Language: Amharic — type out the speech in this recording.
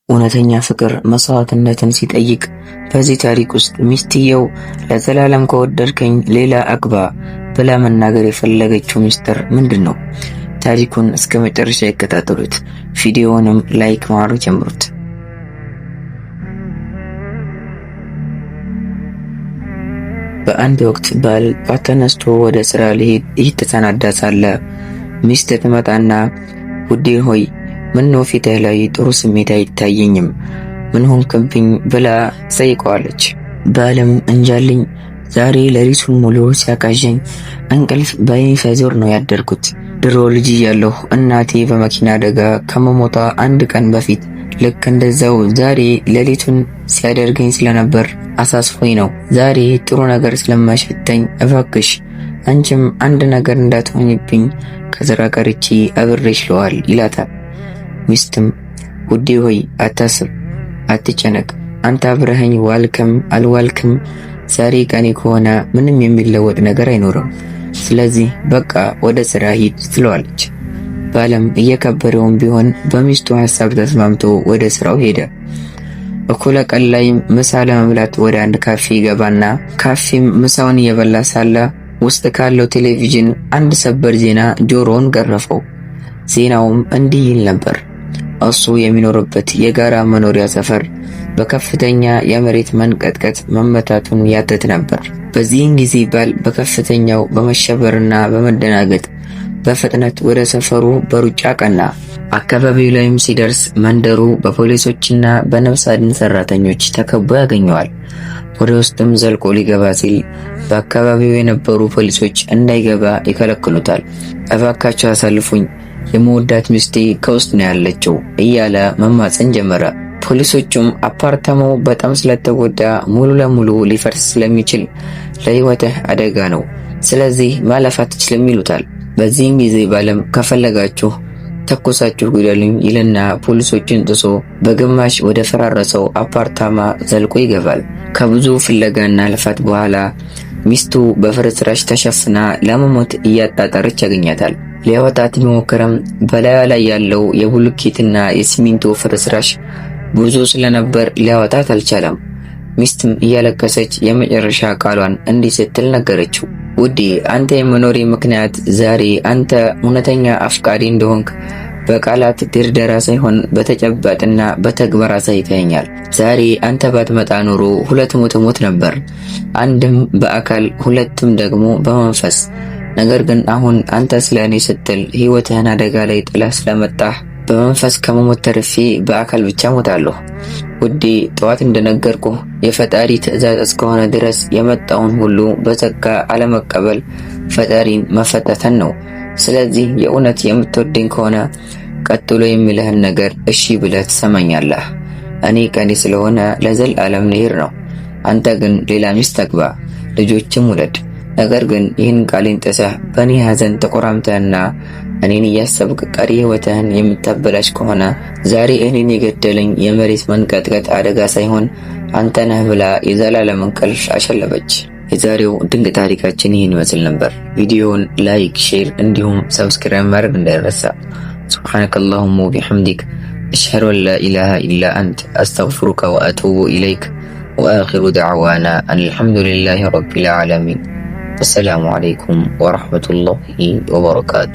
እውነተኛ ፍቅር መስዋዕትነትን ሲጠይቅ በዚህ ታሪክ ውስጥ ሚስትየው ለዘላለም ከወደድከኝ ሌላ አግባ ብላ መናገር የፈለገችው ሚስጥር ምንድን ነው? ታሪኩን እስከ መጨረሻ ይከታተሉት። ቪዲዮውንም ላይክ ማድረግ ጀምሩት። በአንድ ወቅት ባል ተነስቶ ወደ ስራ ሊሄድ እየተሰናዳ ሳለ ሚስት ትመጣና ውዴ ሆይ ምነው ፊትህ ላይ ጥሩ ስሜት አይታየኝም? ምን ሆንክብኝ ብላ ጠይቀዋለች። ባልም እንጃልኝ ዛሬ ሌሊቱን ሙሉ ሲያቃዠኝ እንቅልፍ በዓይኔ ሳይዞር ነው ያደርኩት። ድሮ ልጅ እያለሁ እናቴ በመኪና አደጋ ከመሞቷ አንድ ቀን በፊት ልክ እንደዛው ዛሬ ሌሊቱን ሲያደርገኝ ስለነበር አሳስፎኝ ነው። ዛሬ ጥሩ ነገር ስለማይሸተኝ እባክሽ አንቺም አንድ ነገር እንዳትሆኝብኝ ከስራ ቀርቼ አብሬሽ ለዋል ይላታል። ሚስትም ውዴ ሆይ አታስብ፣ አትጨነቅ፣ አንተ አብረኸኝ ዋልክም አልዋልክም ዛሬ ቀኔ ከሆነ ምንም የሚለወጥ ነገር አይኖርም። ስለዚህ በቃ ወደ ስራ ሂድ ትለዋለች። ባለም እየከበደውም ቢሆን በሚስቱ ሐሳብ ተስማምቶ ወደ ስራው ሄደ። እኩለ ቀን ላይ ምሳ ለመብላት ወደ አንድ ካፌ ይገባና ካፌም ምሳውን እየበላ ሳለ ውስጥ ካለው ቴሌቪዥን አንድ ሰበር ዜና ጆሮውን ገረፈው። ዜናውም እንዲህ ይል ነበር። እሱ የሚኖርበት የጋራ መኖሪያ ሰፈር በከፍተኛ የመሬት መንቀጥቀጥ መመታቱን ያትት ነበር። በዚህን ጊዜ ባል በከፍተኛው በመሸበርና በመደናገጥ በፍጥነት ወደ ሰፈሩ በሩጫ ቀና። አካባቢው ላይም ሲደርስ መንደሩ በፖሊሶችና በነፍስ አድን ሰራተኞች ተከቦ ያገኘዋል። ወደ ውስጥም ዘልቆ ሊገባ ሲል በአካባቢው የነበሩ ፖሊሶች እንዳይገባ ይከለክሉታል። እባካቸው አሳልፉኝ፣ የመወዳት ሚስቴ ከውስጥ ነው ያለችው እያለ መማፀን ጀመረ። ፖሊሶቹም አፓርታማው በጣም ስለተጎዳ ሙሉ ለሙሉ ሊፈርስ ስለሚችል ለህይወትህ አደጋ ነው፣ ስለዚህ ማለፍ አትችልም ይሉታል። በዚህም ጊዜ ባለም ከፈለጋችሁ ተኩሳችሁ ግደሉኝ ይልና ፖሊሶችን ጥሶ በግማሽ ወደ ፈራረሰው አፓርታማ ዘልቆ ይገባል። ከብዙ ፍለጋና ልፋት በኋላ ሚስቱ በፍርስራሽ ተሸፍና ለመሞት እያጣጣረች ያገኛታል። ሊያወጣት ቢሞክርም በላዩ ላይ ያለው የቡልኬትና የሲሚንቶ ፍርስራሽ ብዙ ስለነበር ሊያወጣት አልቻለም። ሚስትም እያለቀሰች የመጨረሻ ቃሏን እንዲህ ስትል ነገረችው። ውዴ አንተ የመኖሬ ምክንያት ዛሬ አንተ እውነተኛ አፍቃሪ እንደሆንክ በቃላት ድርደራ ሳይሆን በተጨባጭና በተግባር አሳይተኸኛል። ዛሬ አንተ ባትመጣ ኖሮ ሁለት ሞት ነበር፣ አንድም በአካል ሁለትም ደግሞ በመንፈስ። ነገር ግን አሁን አንተ ስለኔ ስትል ህይወትህን አደጋ ላይ ጥለህ ስለመጣህ በመንፈስ ከመሞት ተርፌ በአካል ብቻ ሞታለሁ። ውዴ ጠዋት እንደነገርኩህ የፈጣሪ ትዕዛዝ እስከሆነ ድረስ የመጣውን ሁሉ በጸጋ አለመቀበል ፈጣሪን መፈተን ነው። ስለዚህ የእውነት የምትወደኝ ከሆነ ቀጥሎ የሚልህን ነገር እሺ ብለህ ትሰማኛለህ። እኔ ቀኔ ስለሆነ ለዘላለም ልሄድ ነው። አንተ ግን ሌላ ሚስት አግባ፣ ልጆችም ውለድ። ነገር ግን ይህን ቃሌን ጥሰህ በእኔ ሐዘን ተቆራምተህና እኔን እያሰብክ ቀሪ ህይወትህን የምታበላሽ ከሆነ ዛሬ እኔን የገደለኝ የመሬት መንቀጥቀጥ አደጋ ሳይሆን አንተ ነህ ብላ የዘላለም እንቅልፍ አሸለበች። የዛሬው ድንቅ ታሪካችን ይህን ይመስል ነበር። ቪዲዮውን ላይክ፣ ሼር እንዲሁም ሰብስክራይብ ማድረግ እንዳይረሳ። ሱብሃነከላሁም ወቢሐምዲክ አሽሀዱ አን ላ ኢላሃ ኢላ አንተ አስተግፊሩከ ወአቱቡ ኢለይክ ወአኺሩ ደዕዋና አልሐምዱሊላሂ ረቢል ዓለሚን። ወሰላሙ ዓለይኩም ወረሕመቱላሂ ወበረካቱ።